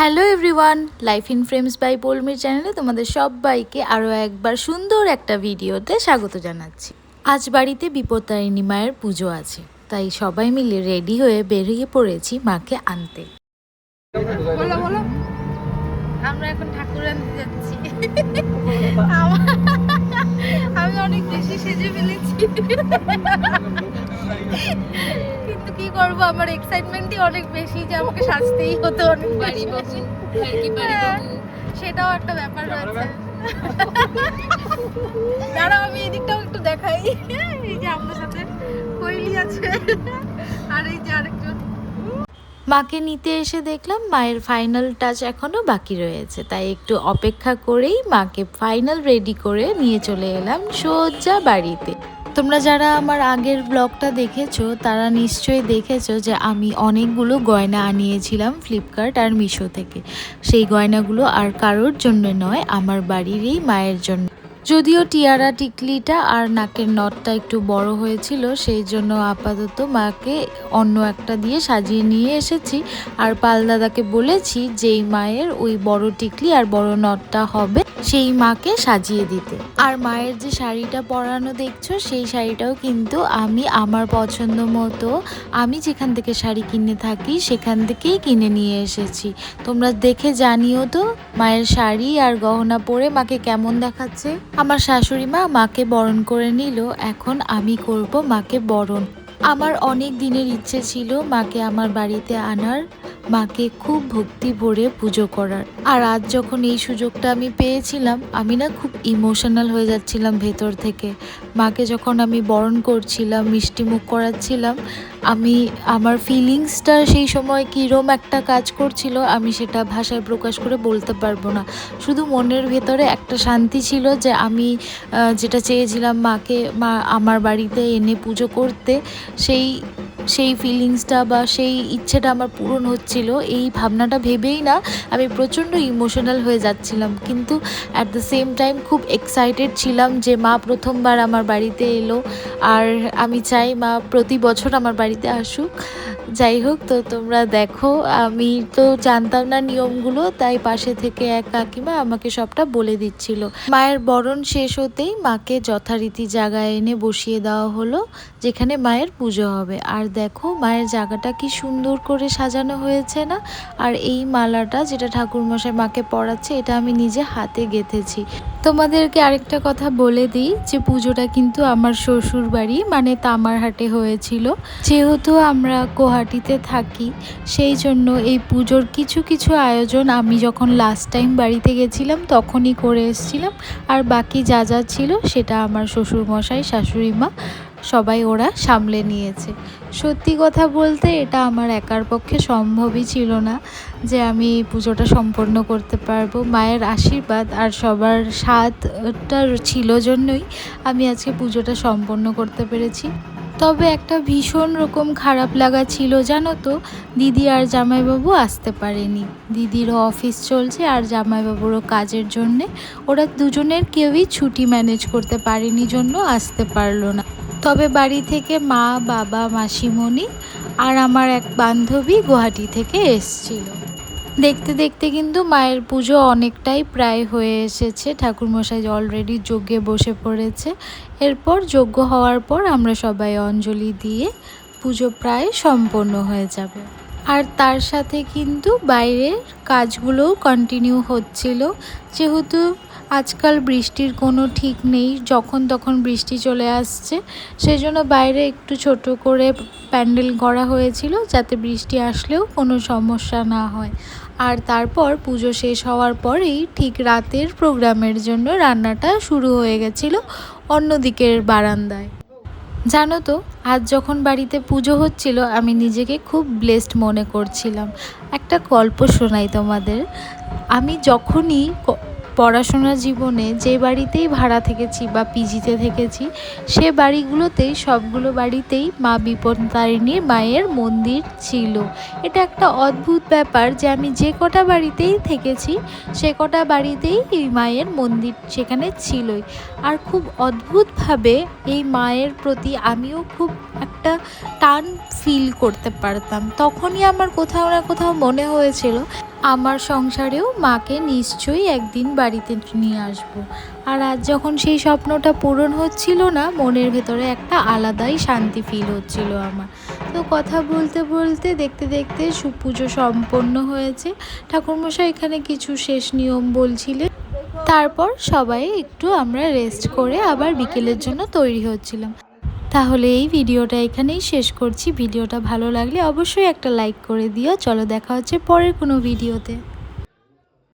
Hello everyone, life in frames by পৌলমীর চ্যানেলে তোমাদের সবাইকে আরও একবার সুন্দর একটা ভিডিওতে স্বাগত জানাচ্ছি। আজ বাড়িতে বিপত্তারিণী মায়ের পুজো আছে, তাই সবাই মিলে রেডি হয়ে বেরিয়ে পড়েছি মাকে আনতে। বলো বলো, আমরা এখন ঠাকুর আনতে যাচ্ছি। আমি অনেক বেশি সেজে ফেলেছি, কিন্তু কি করবো, আমার এক্সাইটমেন্টই অনেক বেশি যে আমাকে সাজতেই হতো অনেক বাড়ি বসে। সেটাও একটা ব্যাপার রয়েছে। দাঁড়াও, আমি এদিকটাও একটু দেখাই। এই যে আমার সাথে কৈলি আছে, আর এই যে আরেকজন। মাকে নিতে এসে দেখলাম মায়ের ফাইনাল টাচ এখনও বাকি রয়েছে, তাই একটু অপেক্ষা করেই মাকে ফাইনাল রেডি করে নিয়ে চলে এলাম সোজা বাড়িতে। তোমরা যারা আমার আগের ব্লগটা দেখেছো তারা নিশ্চয়ই দেখেছো যে আমি অনেকগুলো গয়না আনিয়েছিলাম ফ্লিপকার্ট আর মিশো থেকে। সেই গয়নাগুলো আর কারোর জন্য নয়, আমার বাড়িরই মায়ের জন্য। যদিও টিয়ারা টিকলিটা আর নাকের নটটা একটু বড় হয়েছিল, সেই জন্য আপাতত মাকে অন্য একটা দিয়ে সাজিয়ে নিয়ে এসেছি। আর পাল দাদাকে বলেছি যেই মায়ের ওই বড় টিকলি আর বড় নটটা হবে সেই মাকে সাজিয়ে দিতে। আর মায়ের যে শাড়িটা পরানো দেখছো, সেই শাড়িটাও কিন্তু আমি আমার পছন্দ মতো, আমি যেখান থেকে শাড়ি কিনে থাকি সেখান থেকেই কিনে নিয়ে এসেছি। তোমরা দেখে জানিও তো মায়ের শাড়ি আর গহনা পরে মাকে কেমন দেখাচ্ছে। আমার শাশুড়ি মা মাকে বরণ করে নিল, এখন আমি করব মাকে বরণ। আমার অনেক দিনের ইচ্ছে ছিল মাকে আমার বাড়িতে আনার, মাকে খুব ভক্তি ভরে পুজো করার। আর আজ যখন এই সুযোগটা আমি পেয়েছিলাম, আমি না খুব ইমোশনাল হয়ে যাচ্ছিলাম ভেতর থেকে। মাকে যখন আমি বরণ করছিলাম, মিষ্টি মুখ করাচ্ছিলাম, আমি আমার ফিলিংসটা সেই সময় কীরকম একটা কাজ করছিল আমি সেটা ভাষায় প্রকাশ করে বলতে পারবো না। শুধু মনের ভেতরে একটা শান্তি ছিল যে আমি যেটা চেয়েছিলাম মাকে আমার বাড়িতে এনে পুজো করতে, সেই ফিলিংসটা বা সেই ইচ্ছেটা আমার পূরণ হচ্ছিল। এই ভাবনাটা ভেবেই না আমি প্রচণ্ড ইমোশনাল হয়ে যাচ্ছিলাম, কিন্তু অ্যাট দ্য সেম টাইম খুব এক্সাইটেড ছিলাম যে মা প্রথমবার আমার বাড়িতে এলো। আর আমি চাই মা প্রতি বছর আমার বাড়িতে আসুক। যাই হোক, তো তোমরা দেখো, আমি তো জানতাম না নিয়মগুলো, তাই পাশে থেকে এক কাকিমা আমাকে সবটা বলে দিচ্ছিল। মায়ের বরণ শেষ হতেই মাকে যথারীতি জায়গায় এনে বসিয়ে দেওয়া হলো যেখানে মায়ের পুজো হবে। আর দেখো মায়ের জায়গাটা কি সুন্দর করে সাজানো হয়েছে না। আর এই মালাটা যেটা ঠাকুরমশাই মাকে পরাচ্ছে, এটা আমি নিজে হাতে গেঁথেছি। তোমাদেরকে আরেকটা কথা বলে দিই যে পুজোটা কিন্তু আমার শ্বশুর বাড়ি মানে তামারহাটে হয়েছিল। যেহেতু আমরা গুয়াহাটিতে থাকি, সেই জন্য এই পুজোর কিছু কিছু আয়োজন আমি যখন লাস্ট টাইম বাড়িতে গেছিলাম তখনই করে এসেছিলাম। আর বাকি যা যা ছিল সেটা আমার শ্বশুরমশাই, শাশুড়ি মা সবাই ওরা সামলে নিয়েছে। সত্যি কথা বলতে এটা আমার একার পক্ষে সম্ভবই ছিল না যে আমি পুজোটা সম্পন্ন করতে পারবো। মায়ের আশীর্বাদ আর সবার সাথটা ছিল জন্যই আমি আজকে পুজোটা সম্পন্ন করতে পেরেছি। তবে একটা ভীষণ রকম খারাপ লাগা ছিল জানো তো, দিদি আর জামাইবাবু আসতে পারেনি। দিদিরও অফিস চলছে আর জামাইবাবুরও কাজের জন্যে, ওরা দুজনের কেউই ছুটি ম্যানেজ করতে পারেনি জন্য আসতে পারলো না। তবে বাড়ি থেকে মা, বাবা, মাসিমণি আর আমার এক বান্ধবী গুয়াহাটি থেকে এসছিল। দেখতে দেখতে কিন্তু মায়ের পুজো অনেকটাই প্রায় হয়ে এসেছে। ঠাকুরমশাই অলরেডি যজ্ঞে বসে পড়েছে। এরপর যজ্ঞ হওয়ার পর আমরা সবাই অঞ্জলি দিয়ে পুজো প্রায় সম্পন্ন হয়ে যাবে। আর তার সাথে কিন্তু বাইরের কাজগুলোও কন্টিনিউ হচ্ছিল। যেহেতু আজকাল বৃষ্টির কোনো ঠিক নেই, যখন তখন বৃষ্টি চলে আসছে, সেজন্য বাইরে একটু ছোট করে প্যান্ডেল করা হয়েছিল যাতে বৃষ্টি আসলেও কোনো সমস্যা না হয়। আর তারপর পুজো শেষ হওয়ার পরেই ঠিক রাতের প্রোগ্রামের জন্য রান্নাটা শুরু হয়ে গেছিল অন্যদিকের বারান্দায়। জানো তো, আজ যখন বাড়িতে পুজো হচ্ছিল আমি নিজেকে খুব ব্লেসড মনে করছিলাম। একটা গল্প শোনাই তোমাদের। আমি যখনই পড়াশোনা জীবনে যে বাড়িতেই ভাড়া থেকেছি বা পিজিতে থেকেছি, সে বাড়িগুলোতেই সবগুলো বাড়িতেই মা বিপত্তারিণীর মায়ের মন্দির ছিল। এটা একটা অদ্ভুত ব্যাপার যে আমি যে কটা বাড়িতেই থেকেছি সে কটা বাড়িতেই এই মায়ের মন্দির সেখানে ছিলই। আর খুব অদ্ভুতভাবে এই মায়ের প্রতি আমিও খুব একটা টান ফিল করতে পারতাম। তখনই আমার কোথাও না কোথাও মনে হয়েছিল আমার সংসারেও মাকে নিশ্চয়ই একদিন বাড়িতে নিয়ে আসব। আর আজ যখন সেই স্বপ্নটা পূরণ হচ্ছিল না, মনের ভেতরে একটা আলাদাই শান্তি ফিল হচ্ছিল আমার। তো কথা বলতে বলতে দেখতে দেখতে পুজো সম্পন্ন হয়েছে। ঠাকুরমশাই এখানে কিছু শেষ নিয়ম বলছিলেন। তারপর সবাই একটু আমরা রেস্ট করে আবার বিকেলের জন্য তৈরি হচ্ছিলাম। তাহলে এই ভিডিওটা এখানেই শেষ করছি। ভিডিওটা ভালো লাগলে অবশ্যই একটা লাইক করে দিও। চলো দেখা হচ্ছে পরের কোনো ভিডিওতে।